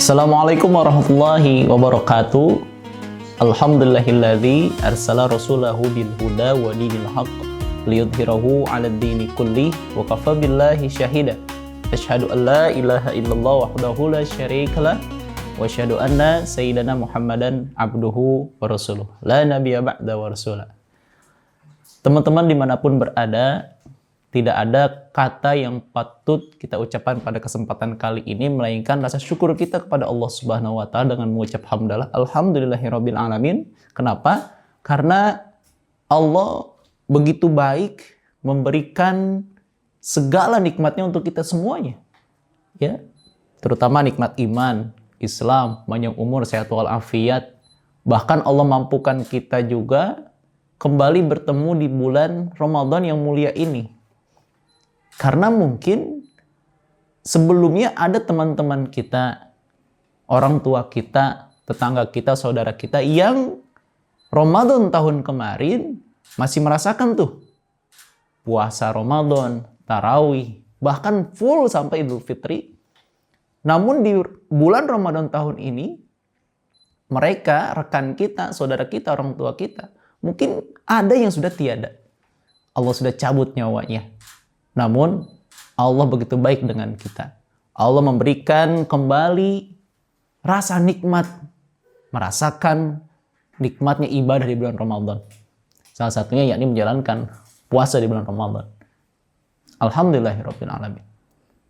Assalamualaikum warahmatullahi wabarakatuh. Alhamdulillahilladzi arsala rasulahu bil huda wa dinil haqq liyudhhirahu 'alad dini kulli wa kafa billahi syahida. Asyhadu an la ilaha illallah wahdahu la syarikalah wa asyhadu anna sayyidana Muhammadan abduhu wa rasuluh. La nabiyya ba'da wa rasulah. Teman-teman dimanapun berada, tidak ada kata yang patut kita ucapkan pada kesempatan kali ini melainkan rasa syukur kita kepada Allah Subhanahu wa taala dengan mengucap hamdalah alhamdulillahirabbil alamin. Kenapa? Karena Allah begitu baik memberikan segala nikmatnya untuk kita semuanya. Ya. Terutama nikmat iman, Islam, panjang umur, sehat walafiat. Bahkan Allah mampukan kita juga kembali bertemu di bulan Ramadan yang mulia ini. Karena mungkin sebelumnya ada teman-teman kita, orang tua kita, tetangga kita, saudara kita yang Ramadan tahun kemarin masih merasakan tuh puasa Ramadan, tarawih, bahkan full sampai Idul Fitri. Namun di bulan Ramadan tahun ini, mereka, rekan kita, saudara kita, orang tua kita, mungkin ada yang sudah tiada. Allah sudah cabut nyawanya. Namun Allah begitu baik dengan kita. Allah memberikan kembali rasa nikmat, merasakan nikmatnya ibadah di bulan Ramadan. Salah satunya yakni menjalankan puasa di bulan Ramadan. Alhamdulillahirabbil alamin.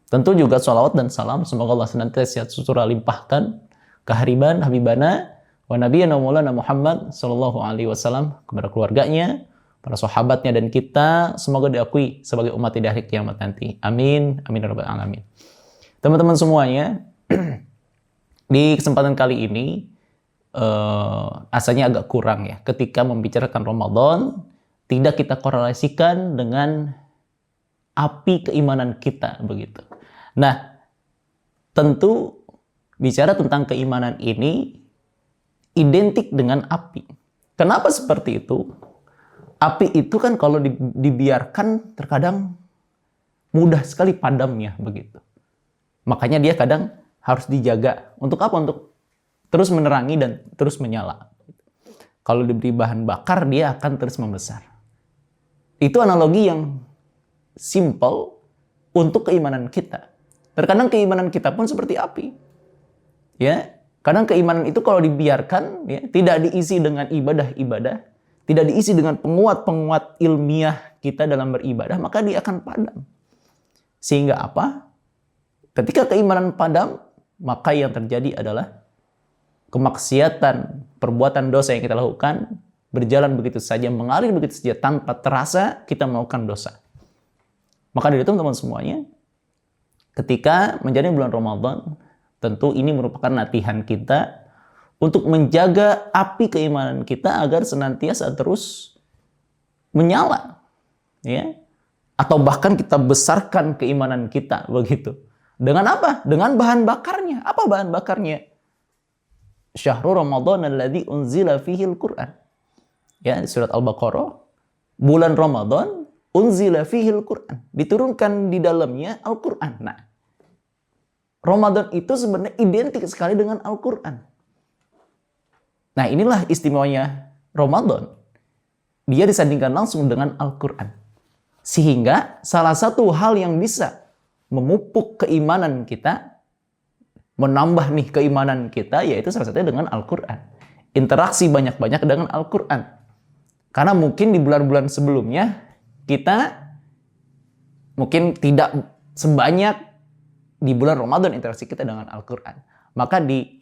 Tentu juga sholawat dan salam semoga Allah senantiasa surah limpahkan kehariban habibana wa nabiyana maulana Muhammad sallallahu alaihi wasallam kepada keluarganya, para sahabatnya dan kita, semoga diakui sebagai umat di hari kiamat nanti. Amin. Amin ya rabbal alamin. Teman-teman semuanya, di kesempatan kali ini rasanya agak kurang ya ketika membicarakan Ramadan tidak kita korelasikan dengan api keimanan kita begitu. Nah, tentu bicara tentang keimanan ini identik dengan api. Kenapa seperti itu? Api itu kan kalau dibiarkan terkadang mudah sekali padamnya begitu. Makanya dia kadang harus dijaga. Untuk apa? Untuk terus menerangi dan terus menyala. Kalau diberi bahan bakar dia akan terus membesar. Itu analogi yang simple untuk keimanan kita. Terkadang keimanan kita pun seperti api. Ya, kadang keimanan itu kalau dibiarkan ya, tidak diisi dengan ibadah-ibadah, tidak diisi dengan penguat-penguat ilmiah kita dalam beribadah, maka dia akan padam. Sehingga apa? Ketika keimanan padam, maka yang terjadi adalah kemaksiatan, perbuatan dosa yang kita lakukan, berjalan begitu saja, mengalir begitu saja, tanpa terasa kita melakukan dosa. Maka dari itu teman-teman semuanya, ketika menjalani bulan Ramadan, tentu ini merupakan latihan kita untuk menjaga api keimanan kita agar senantiasa terus menyala, ya, atau bahkan kita besarkan keimanan kita begitu. Dengan apa? Dengan bahan bakarnya. Apa bahan bakarnya? Syahrul Ramadan alladzi unzila fihil Qur'an. Ya, surat Al-Baqarah, bulan Ramadan unzila fihil Qur'an, diturunkan di dalamnya Al-Qur'an. Nah, Ramadan itu sebenarnya identik sekali dengan Al-Qur'an. Nah, inilah istimewanya Ramadan. Dia disandingkan langsung dengan Al-Quran. Sehingga salah satu hal yang bisa memupuk keimanan kita, menambah nih keimanan kita, yaitu salah satunya dengan Al-Quran. Interaksi banyak-banyak dengan Al-Quran. Karena mungkin di bulan-bulan sebelumnya, kita mungkin tidak sebanyak di bulan Ramadan interaksi kita dengan Al-Quran. Maka di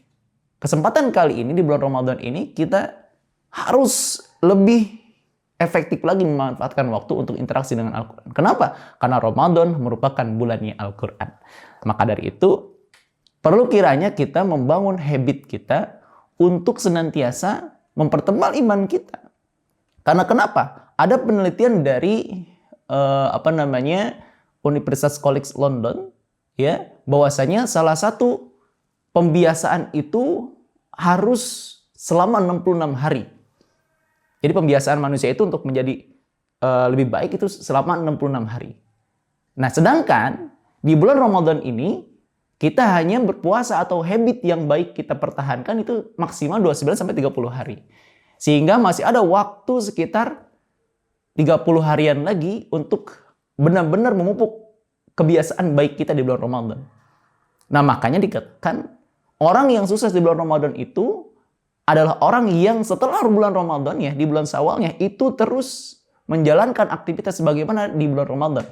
kesempatan kali ini, di bulan Ramadan ini, kita harus lebih efektif lagi memanfaatkan waktu untuk interaksi dengan Al-Quran. Kenapa? Karena Ramadan merupakan bulannya Al-Quran. Maka dari itu, perlu kiranya kita membangun habit kita untuk senantiasa mempertebal iman kita. Karena kenapa? Ada penelitian dari Universitas College London, ya, bahwasanya salah satu pembiasaan itu harus selama 66 hari. Jadi pembiasaan manusia itu untuk menjadi lebih baik itu selama 66 hari. Nah, sedangkan di bulan Ramadan ini Kita hanya berpuasa atau habit yang baik kita pertahankan itu maksimal 29 sampai 30 hari. Sehingga masih ada waktu sekitar 30 harian lagi untuk benar-benar memupuk kebiasaan baik kita di bulan Ramadan. Nah, makanya dikatakan orang yang sukses di bulan Ramadan itu adalah orang yang setelah bulan Ramadan ya, di bulan Syawalnya itu terus menjalankan aktivitas sebagaimana di bulan Ramadan.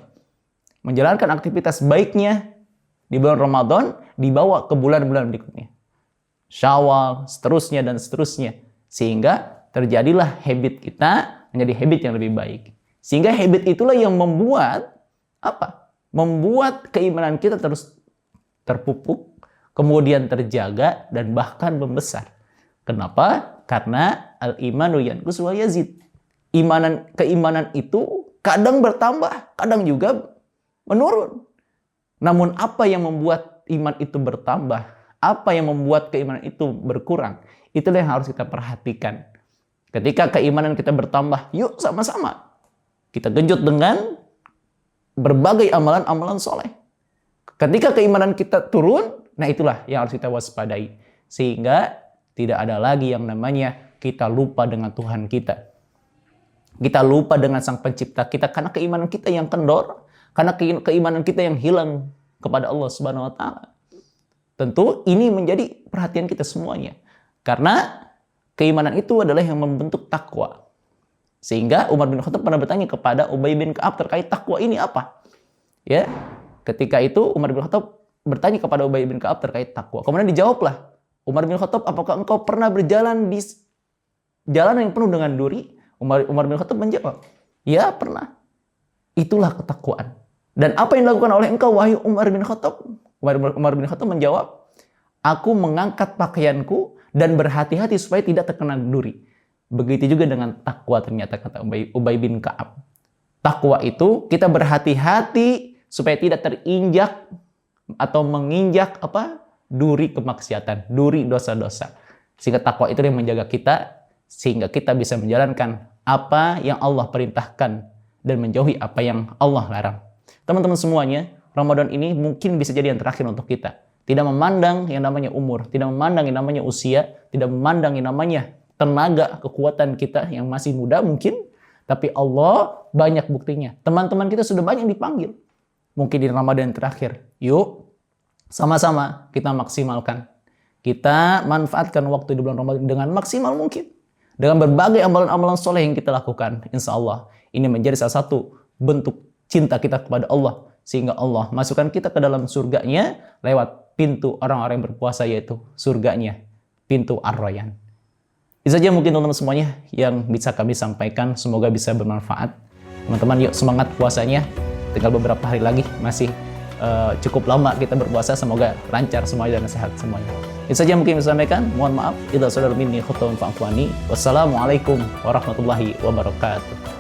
Menjalankan aktivitas baiknya di bulan Ramadan dibawa ke bulan-bulan berikutnya. Syawal, seterusnya dan seterusnya. Sehingga terjadilah habit kita menjadi habit yang lebih baik. Sehingga habit itulah yang membuat apa? Membuat keimanan kita terus terpupuk, kemudian terjaga dan bahkan membesar. Kenapa? Karena al-imanu yanqus wa yazid. Keimanan itu kadang bertambah, kadang juga menurun. Namun apa yang membuat iman itu bertambah? Apa yang membuat keimanan itu berkurang? Itulah yang harus kita perhatikan. Ketika keimanan kita bertambah, yuk sama-sama kita genjot dengan berbagai amalan-amalan soleh. Ketika keimanan kita turun, nah itulah yang harus kita waspadai. Sehingga tidak ada lagi yang namanya kita lupa dengan Tuhan kita. Kita lupa dengan Sang Pencipta kita karena keimanan kita yang kendor. Karena keimanan kita yang hilang kepada Allah Subhanahu wa taala. Tentu ini menjadi perhatian kita semuanya. Karena keimanan itu adalah yang membentuk takwa. Sehingga Umar bin Khattab pernah bertanya kepada Ubay bin Ka'ab terkait takwa ini apa? Ya. Ketika itu Umar bin Khattab bertanya kepada Ubay bin Ka'ab terkait takwa. Kemudian dijawablah Umar bin Khattab, apakah engkau pernah berjalan di jalan yang penuh dengan duri? Umar bin Khattab menjawab, ya pernah. Itulah ketakwaan. Dan apa yang dilakukan oleh engkau, wahai Umar bin Khattab? Umar bin Khattab menjawab, aku mengangkat pakaianku dan berhati-hati supaya tidak terkena duri. Begitu juga dengan takwa ternyata, kata Ubay bin Ka'ab. Takwa itu kita berhati-hati supaya tidak terinjak atau menginjak duri kemaksiatan, duri dosa-dosa. Sehingga takwa itu yang menjaga kita, sehingga kita bisa menjalankan apa yang Allah perintahkan dan menjauhi apa yang Allah larang. Teman-teman semuanya, Ramadan ini mungkin bisa jadi yang terakhir untuk kita. Tidak memandang yang namanya umur, tidak memandang yang namanya usia, tidak memandang yang namanya tenaga, kekuatan kita yang masih muda mungkin, tapi Allah banyak buktinya. Teman-teman kita sudah banyak dipanggil. Mungkin di Ramadan yang terakhir. Yuk, sama-sama kita maksimalkan. Kita manfaatkan waktu di bulan Ramadan dengan maksimal mungkin. Dengan berbagai amalan-amalan soleh yang kita lakukan. Insya Allah, ini menjadi salah satu bentuk cinta kita kepada Allah. Sehingga Allah masukkan kita ke dalam surganya lewat pintu orang-orang yang berpuasa, yaitu surganya, pintu Ar-Rayyan. Itu saja mungkin teman-teman semuanya yang bisa kami sampaikan. Semoga bisa bermanfaat. Teman-teman yuk semangat puasanya. Tinggal beberapa hari lagi, masih cukup lama kita berpuasa. Semoga lancar semuanya dan sehat semuanya. Itu saja mungkin bisa sampaikan. Mohon maaf. Idza sadar minni khata'un fa'fu anni. Wassalamualaikum warahmatullahi wabarakatuh.